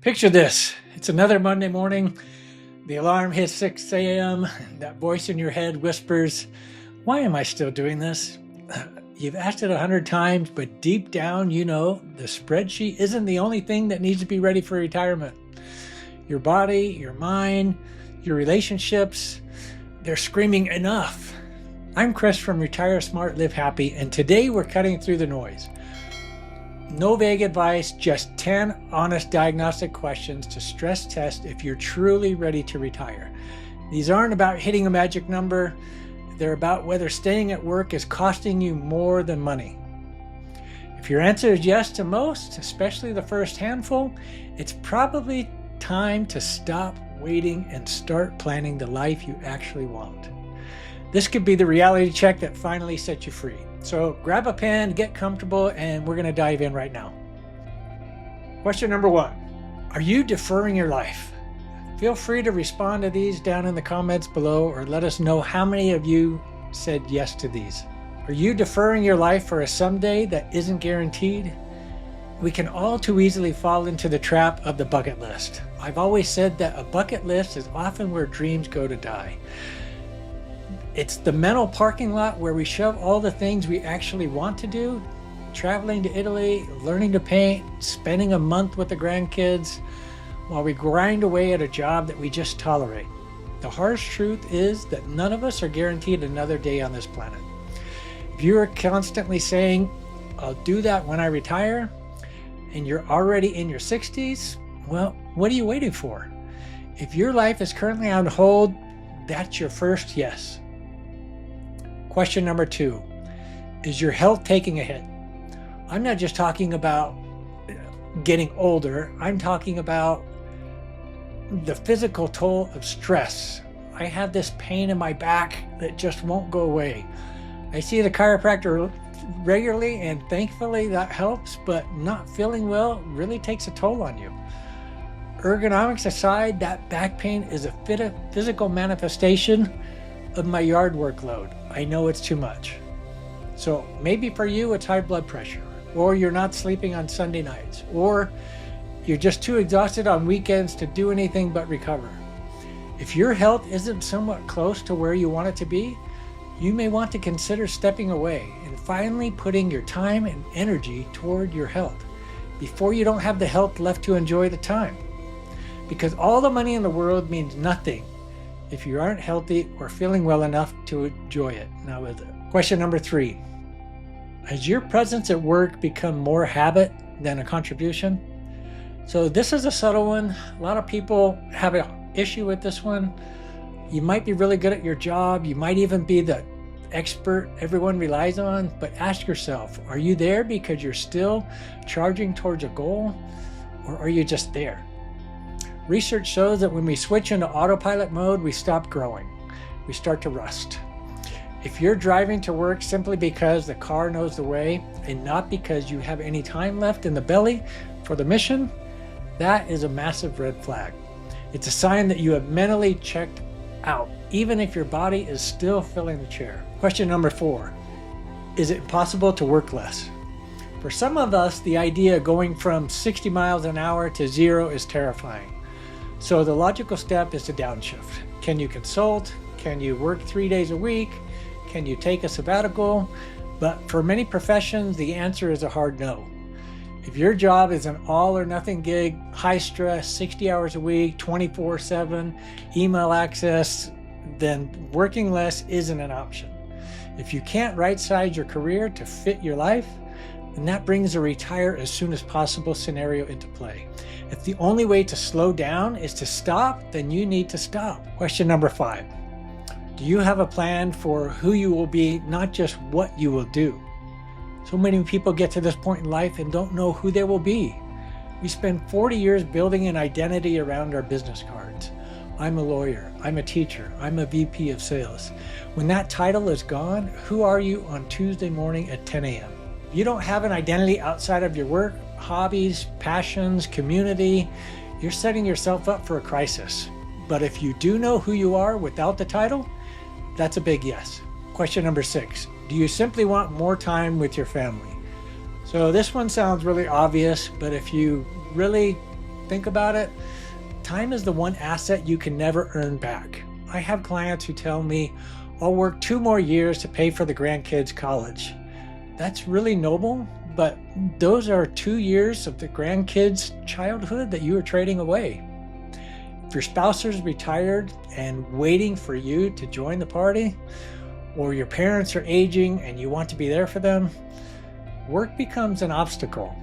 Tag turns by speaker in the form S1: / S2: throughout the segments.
S1: Picture this. It's another Monday morning. The alarm hits 6 a.m. That voice in your head whispers, why am I still doing this? You've asked it 100 times, but deep down, you know the spreadsheet isn't the only thing that needs to be ready for retirement. Your body, your mind, your relationships, they're screaming enough. I'm Chris from Retire Smart, Live Happy, and today we're cutting through the noise. No vague advice, just 10 honest diagnostic questions to stress test if you're truly ready to retire. These aren't about hitting a magic number. They're about whether staying at work is costing you more than money. If your answer is yes to most, especially the first handful, it's probably time to stop waiting and start planning the life you actually want. This could be the reality check that finally sets you free. So grab a pen, get comfortable, and we're going to dive in right now. Question number 1. Are you deferring your life? Feel free to respond to these down in the comments below, or let us know how many of you said yes to these. Are you deferring your life for a someday that isn't guaranteed? We can all too easily fall into the trap of the bucket list. I've always said that a bucket list is often where dreams go to die. It's the mental parking lot where we shove all the things we actually want to do. Traveling to Italy, learning to paint, spending a month with the grandkids, while we grind away at a job that we just tolerate. The harsh truth is that none of us are guaranteed another day on this planet. If you are constantly saying, I'll do that when I retire, and you're already in your 60s, well, what are you waiting for? If your life is currently on hold, that's your first yes. Question number 2, is your health taking a hit? I'm not just talking about getting older. I'm talking about the physical toll of stress. I have this pain in my back that just won't go away. I see the chiropractor regularly, and thankfully that helps, but not feeling well really takes a toll on you. Ergonomics aside, that back pain is a physical manifestation of my yard workload. I know it's too much. So maybe for you it's high blood pressure, or you're not sleeping on Sunday nights, or you're just too exhausted on weekends to do anything but recover. If your health isn't somewhat close to where you want it to be, you may want to consider stepping away and finally putting your time and energy toward your health before you don't have the health left to enjoy the time. Because all the money in the world means nothing if you aren't healthy or feeling well enough to enjoy it. Now with it. Question number 3. Has your presence at work become more habit than a contribution? So this is a subtle one. A lot of people have an issue with this one. You might be really good at your job. You might even be the expert everyone relies on, but ask yourself, are you there because you're still charging towards a goal, or are you just there? Research shows that when we switch into autopilot mode, we stop growing. We start to rust. If you're driving to work simply because the car knows the way and not because you have any time left in the belly for the mission, that is a massive red flag. It's a sign that you have mentally checked out, even if your body is still filling the chair. Question number 4, is it possible to work less? For some of us, the idea of going from 60 miles an hour to 0 is terrifying. So the logical step is to downshift. Can you consult? Can you work 3 days a week? Can you take a sabbatical? But for many professions, the answer is a hard no. If your job is an all or nothing gig, high stress, 60 hours a week, 24/7, email access, then working less isn't an option. If you can't right-size your career to fit your life, then that brings a retire as soon as possible scenario into play. If the only way to slow down is to stop, then you need to stop. Question number 5. Do you have a plan for who you will be, not just what you will do? So many people get to this point in life and don't know who they will be. We spend 40 years building an identity around our business cards. I'm a lawyer, I'm a teacher, I'm a VP of sales. When that title is gone, who are you on Tuesday morning at 10 a.m.? If you don't have an identity outside of your work, hobbies, passions, community, you're setting yourself up for a crisis. But if you do know who you are without the title, that's a big yes. Question number 6. Do you simply want more time with your family? So this one sounds really obvious, but if you really think about it, time is the one asset you can never earn back. I have clients who tell me, I'll work 2 more years to pay for the grandkids' college. That's really noble, but those are 2 years of the grandkids' childhood that you are trading away. If your spouse is retired and waiting for you to join the party, or your parents are aging and you want to be there for them, work becomes an obstacle.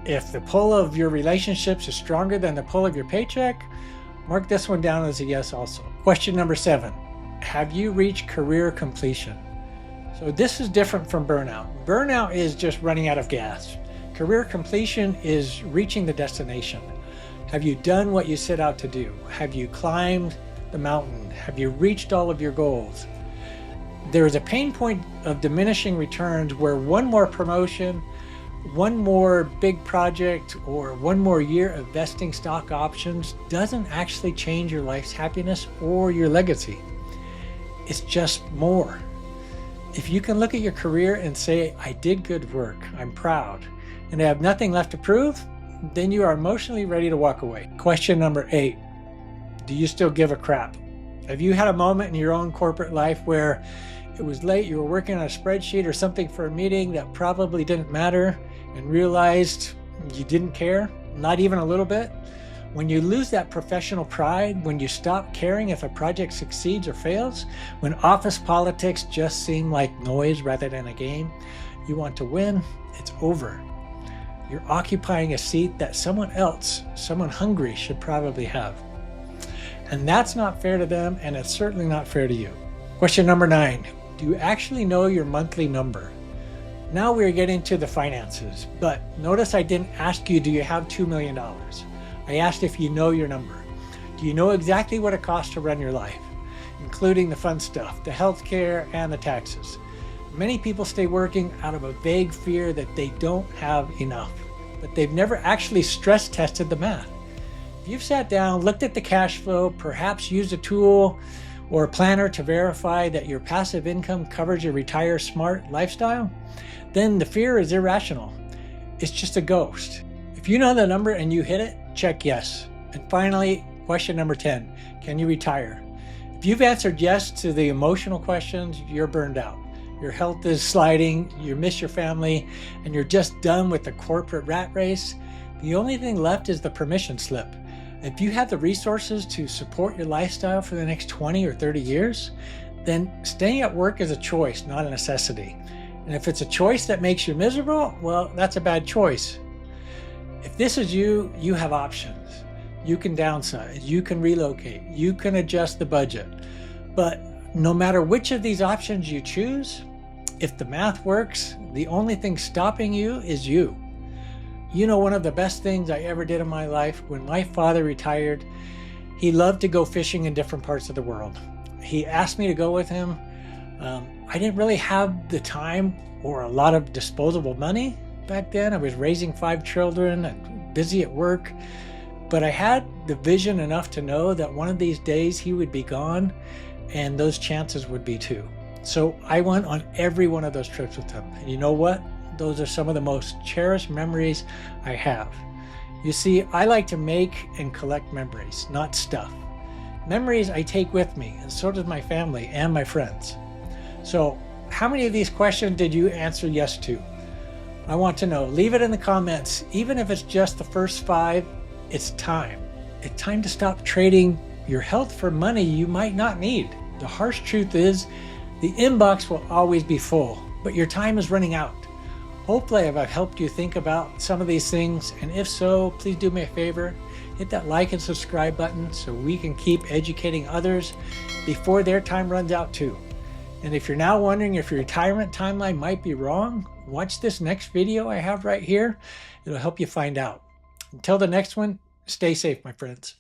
S1: If the pull of your relationships is stronger than the pull of your paycheck, mark this one down as a yes also. Question number 7, have you reached career completion? So this is different from burnout. Burnout is just running out of gas. Career completion is reaching the destination. Have you done what you set out to do? Have you climbed the mountain? Have you reached all of your goals? There is a pain point of diminishing returns where one more promotion, one more big project, or one more year of vesting stock options doesn't actually change your life's happiness or your legacy. It's just more. If you can look at your career and say, I did good work, I'm proud, and I have nothing left to prove, then you are emotionally ready to walk away. Question number 8, do you still give a crap? Have you had a moment in your own corporate life where it was late, you were working on a spreadsheet or something for a meeting that probably didn't matter and realized you didn't care, not even a little bit? When you lose that professional pride, when you stop caring if a project succeeds or fails, when office politics just seem like noise rather than a game, you want to win, it's over. You're occupying a seat that someone else, someone hungry, should probably have. And that's not fair to them, and it's certainly not fair to you. Question number 9, do you actually know your monthly number? Now we're getting to the finances, but notice I didn't ask you, do you have $2 million? I asked if you know your number. Do you know exactly what it costs to run your life, including the fun stuff, the healthcare and the taxes? Many people stay working out of a vague fear that they don't have enough, but they've never actually stress tested the math. If you've sat down, looked at the cash flow, perhaps used a tool or a planner to verify that your passive income covers your retire smart lifestyle, then the fear is irrational. It's just a ghost. If you know the number and you hit it, check yes. And finally, question number 10, can you retire? If you've answered yes to the emotional questions, you're burned out. Your health is sliding, you miss your family, and you're just done with the corporate rat race. The only thing left is the permission slip. If you have the resources to support your lifestyle for the next 20 or 30 years, then staying at work is a choice, not a necessity. And if it's a choice that makes you miserable, well, that's a bad choice. If this is you, you have options. You can downsize, you can relocate, you can adjust the budget. But no matter which of these options you choose, if the math works, the only thing stopping you is you. You know, one of the best things I ever did in my life, when my father retired, he loved to go fishing in different parts of the world. He asked me to go with him. I didn't really have the time or a lot of disposable money back then. I was raising 5 children and busy at work, but I had the vision enough to know that one of these days he would be gone and those chances would be too. So I went on every one of those trips with him. And you know what? Those are some of the most cherished memories I have. You see, I like to make and collect memories, not stuff. Memories I take with me, and so does my family and my friends. So how many of these questions did you answer yes to? I want to know. Leave it in the comments. Even if it's just the first 5, it's time. It's time to stop trading your health for money you might not need. The harsh truth is, the inbox will always be full, but your time is running out. Hopefully I've helped you think about some of these things, and if so, please do me a favor. Hit that like and subscribe button so we can keep educating others before their time runs out too. And if you're now wondering if your retirement timeline might be wrong, watch this next video I have right here. It'll help you find out. Until the next one, stay safe, my friends.